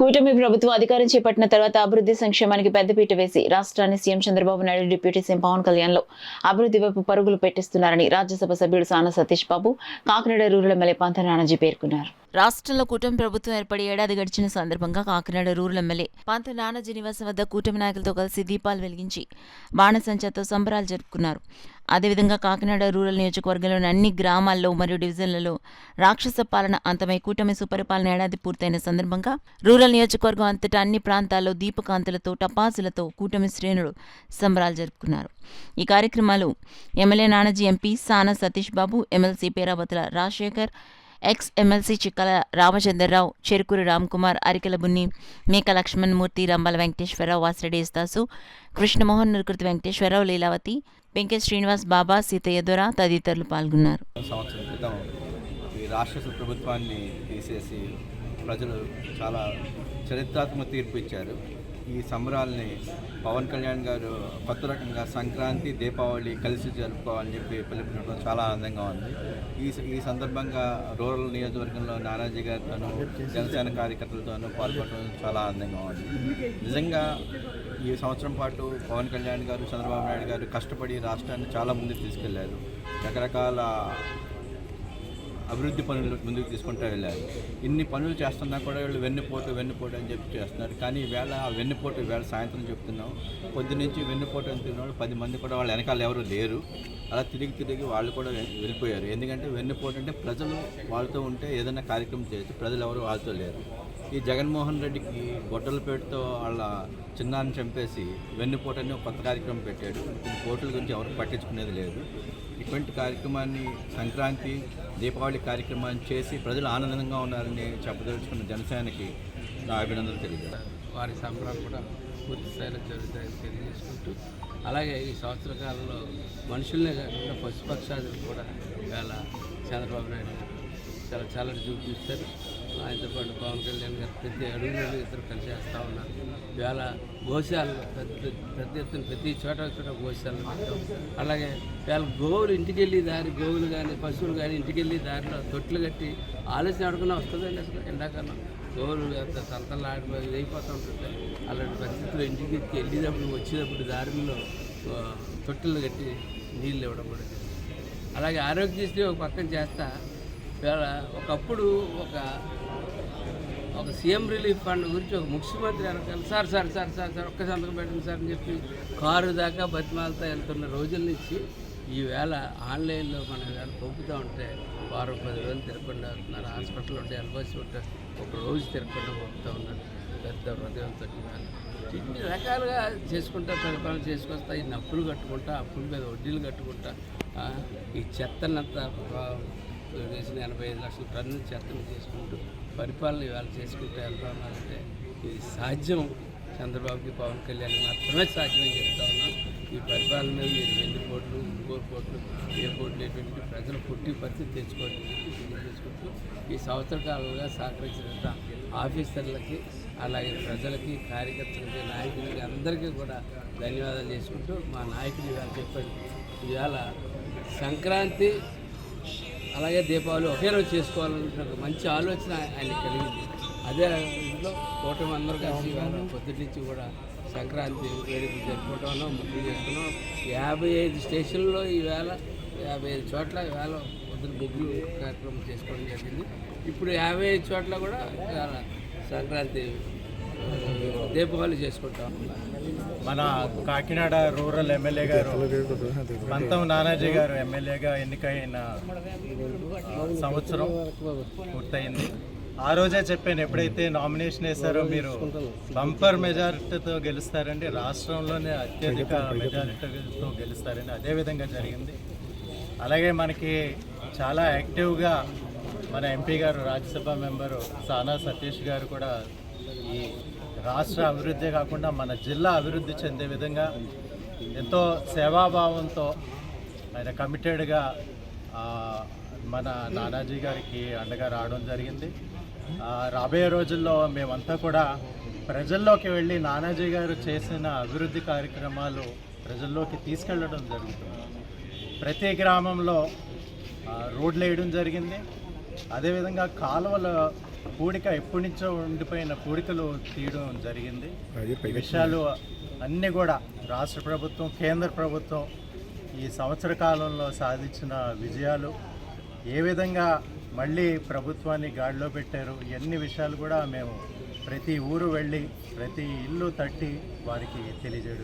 కూటమి ప్రభుత్వం అధికారం చేపట్టిన తర్వాత అభివృద్ధి సంక్షేమానికి పెద్దపీట వేసి రాష్ట్రాన్ని CM Chandrababu Naidu deputy CM Pawan Kalyan లో అభివృద్ధి వైపు పరుగులు పెట్టిస్తున్నారని రాజ్యసభ సభ్యుడు సానా సతీష్ బాబు కాకినాడ రూరల్ ఎమ్మెల్యే పంత నానాజీ పేర్కొన్నారు. రాష్ట్రంలో కూటమి ప్రభుత్వం ఏర్పడి ఏడాది గడిచిన సందర్భంగా కాకినాడ రూరల్ ఎమ్మెల్యే పంత నానాజీ నివాసం వద్ద కూటమి నాయకులతో కలిసి దీపాలు వెలిగించి బాణసంచాతో సంబరాలు జరుపుకున్నారు. అదేవిధంగా కాకినాడ రూరల్ నియోజకవర్గంలోని అన్ని గ్రామాల్లో మరియు డివిజన్లలో రాక్షస పాలన అంతమై కూటమి సుపరిపాలన ఏడాది పూర్తయిన సందర్భంగా రూరల్ నియోజకవర్గం అంతటా అన్ని ప్రాంతాల్లో దీపకాంతులతో టపాసులతో కూటమి శ్రేణులు సంబరాలు జరుపుకున్నారు. ఈ కార్యక్రమాలు MLA Nanaji, MP Sana Satish Babu, MLC Perabathula Rajasekhar, ex MLC Chikkala Ramachandrarao, Cherukuri Ramkumar, Arikela Bunni, మేక లక్ష్మణమూర్తి, రంబాల వెంకటేశ్వరరావు, వాసిరెడ్డి యేసుదాసు, కృష్ణమోహన్, నరుకృతి వెంకటేశ్వరరావు, లీలావతి, వెంకట శ్రీనివాస్, బాబా, సీతయ్య దొర తదితరులు పాల్గొన్నారు. సంవత్సరం క్రితం ఈ రాష్ట్ర ప్రభుత్వాన్ని తీసేసి ప్రజలు చాలా చరిత్రాత్మక తీర్పు ఇచ్చారు. ఈ సంబరాల్ని పవన్ కళ్యాణ్ గారు కొత్త రకంగా సంక్రాంతి, దీపావళి కలిసి జరుపుకోవాలని చెప్పి పిలుపునివ్వడం చాలా ఆనందంగా ఉంది. ఈ సందర్భంగా రూరల్ నియోజకవర్గంలో నానాజీ గారితోనూ జనసేన కార్యకర్తలతోనూ పాల్గొనడం చాలా ఆనందంగా ఉంది. నిజంగా ఈ సంవత్సరం పాటు పవన్ కళ్యాణ్ గారు, చంద్రబాబు నాయుడు గారు కష్టపడి రాష్ట్రాన్ని చాలా ముందుకు తీసుకెళ్లారు. రకరకాల అభివృద్ధి పనులు ముందుకు తీసుకుంటూ వెళ్ళారు. ఇన్ని పనులు చేస్తున్నా కూడా వీళ్ళు వెన్నుపోటు అని చెప్పి చేస్తున్నారు. కానీ ఈవేళ ఆ వెన్నుపోటు ఈవేళ సాయంత్రం చెప్తున్నాం, పొద్దు నుంచి వెన్నుపోటు అని తిన్నాడు 10 మంది కూడా వాళ్ళ వెనకాల ఎవరు లేరు. అలా తిరిగి వాళ్ళు కూడా వెళ్ళిపోయారు. ఎందుకంటే వెన్నుపోటు అంటే ప్రజలు వాళ్ళతో ఉంటే ఏదైనా కార్యక్రమం చేయొచ్చు, ప్రజలు ఎవరు వాళ్ళతో లేరు. ఈ జగన్మోహన్ రెడ్డికి గొడ్డలపేటతో వాళ్ళ చిన్నాన్ని చంపేసి వెన్నుపోటు అని కొత్త కార్యక్రమం పెట్టాడు. ఈ పోటుల గురించి ఎవరు పట్టించుకునేది లేదు. ఇటువంటి కార్యక్రమాన్ని సంక్రాంతి, దీపావళి కార్యక్రమాన్ని చేసి ప్రజలు ఆనందంగా ఉన్నారని చెప్పదలుచుకున్న జనసేనకి నా అభినందనలు తెలియజేస్తారు. వారి సంబరాలు కూడా పూర్తి స్థాయిలో జరుగుతాయని తెలియజేసుకుంటూ, అలాగే ఈ సంవత్సర కాలంలో మనుషులనే కాకుండా పశుపక్షాదులు కూడా ఇవాళ చంద్రబాబు నాయుడు చాలా చూపిస్తారు. ఆయనతో పాటు పవన్ కళ్యాణ్ గారు ప్రతి అడుగులో ఇద్దరు కలిసి చేస్తూ ఉన్నారు. ఇవాళ గోశాలు పెద్ద ఎత్తున ప్రతి చోట గోశాలను పెట్టాం. అలాగే ఇవాళ గోవులు ఇంటికి వెళ్ళి గోవులు కానీ పశువులు కానీ ఇంటికి వెళ్ళి దారిలో తొట్లు కట్టి ఆలోచన ఆడుకున్నా వస్తుందండి. అసలు ఎండాకాలం గోవులు సంతలు ఆడిపోయి అయిపోతూ ఉంటుంది. అలాంటి పరిస్థితుల్లో ఇంటికి వెళ్ళేటప్పుడు వచ్చేటప్పుడు దారిలో తొట్టెలు కట్టి నీళ్ళు ఇవ్వడం కూడా జరిగింది. అలాగే ఆరోగ్యశ్రీ ఒక పక్కన చేస్తా ఇవాళ ఒకప్పుడు ఒక సీఎం రిలీఫ్ ఫండ్ గురించి ఒక ముఖ్యమంత్రి అనకాలి సార్ ఒక్క సంతకం పెట్టండి సార్ అని చెప్పి కారు దాకా బతిమాలతో వెళ్తున్న రోజుల నుంచి ఈవేళ ఆన్లైన్లో మనం ఇవాళ పంపుతూ ఉంటే 10 రోజులు తిరగకుండా అవుతున్నారు. హాస్పిటల్ ఉంటే ఎల్బసి ఉంటే ఒక రోజు తిరగకుండా పంపుతూ ఉన్నారు. పెద్ద హృదయంతో ఇన్ని రకాలుగా చేసుకుంటా పరిపాలన చేసుకొస్తా ఈ నప్పులు కట్టుకుంటా, అప్పుల మీద వడ్డీలు కట్టుకుంటా, ఈ చెత్తనంతా వేసిన 85 లక్షల టన్నుల చెత్తను చేసుకుంటూ పరిపాలన ఇవాళ చేసుకుంటూ వెళ్తా ఉన్నారంటే ఇది సాధ్యం చంద్రబాబుకి, పవన్ కళ్యాణ్ మాత్రమే సాధ్యమని చెప్తా ఉన్నాం. ఈ పరిపాలన మీద మీరు వెన్నుపోట్లు, కోర్టులు, ఏ పోట్లు ఎటువంటి ప్రజలు పుట్టి పరిస్థితి తెచ్చుకుంటూ ఈ సంవత్సర కాలంగా సహకరించిన ఆఫీసర్లకి, అలాగే ప్రజలకి, కార్యకర్తలకి, నాయకులకి అందరికీ కూడా ధన్యవాదాలు చేసుకుంటూ మా నాయకులు ఇవాళ చెప్పండి, ఇవాళ సంక్రాంతి అలాగే దీపావళి ఒకే రోజు చేసుకోవాలన్న ఒక మంచి ఆలోచన ఆయన కలిగింది. అదే ఇంట్లో కూటమి అందరూ కలిసి ఇవాళ పొద్దుటి నుంచి కూడా సంక్రాంతి వేడుకలు జరుపుకుంటామో ముగ్గులు చేసుకున్నాం. 55 స్టేషన్లో ఈవేళ 55 చోట్ల ఈవేళ పొద్దున ముగ్గులు కార్యక్రమం చేసుకోవడం జరిగింది. ఇప్పుడు 55 చోట్ల కూడా ఇవాళ సంక్రాంతి దీపావళి చేసుకుంటాం. మన కాకినాడ రూరల్ ఎమ్మెల్యే గారు పంతం నానాజీ గారు ఎమ్మెల్యేగా ఎన్నికైన సంవత్సరం పూర్తయింది. ఆ రోజే చెప్పాను, ఎప్పుడైతే నామినేషన్ వేశారో మీరు బంపర్ మెజారిటీతో గెలుస్తారండి, రాష్ట్రంలోనే అత్యధిక మెజారిటీతో గెలుస్తారండి. అదేవిధంగా జరిగింది. అలాగే మనకి చాలా యాక్టివ్గా మన ఎంపీ గారు, రాజ్యసభ మెంబరు సానా సతీష్ గారు కూడా ఈ రాష్ట్ర అభివృద్ధి కాకుండా మన జిల్లా అభివృద్ధి చెందే విధంగా ఎంతో సేవాభావంతో ఆయన కమిటెడ్గా మన నానాజీ గారికి అండగా రావడం జరిగింది. రాబోయే రోజుల్లో మేమంతా కూడా ప్రజల్లోకి వెళ్ళి నానాజీ గారు చేసిన అభివృద్ధి కార్యక్రమాలు ప్రజల్లోకి తీసుకెళ్ళడం జరుగుతుంది. ప్రతి గ్రామంలో రోడ్లు వేయడం జరిగింది. అదేవిధంగా కాలువల పూడిక ఎప్పటి నుంచో ఉండిపోయిన పూడికలు తీయడం జరిగింది. ఈ విషయాలు అన్నీ కూడా రాష్ట్ర ప్రభుత్వం, కేంద్ర ప్రభుత్వం ఈ సంవత్సర కాలంలో సాధించిన విజయాలు, ఏ విధంగా మళ్ళీ ప్రభుత్వాన్ని గాడిలో పెట్టారు, ఇవన్నీ విషయాలు కూడా మేము ప్రతి ఊరు వెళ్ళి ప్రతి ఇల్లు తట్టి వారికి తెలియజేయడం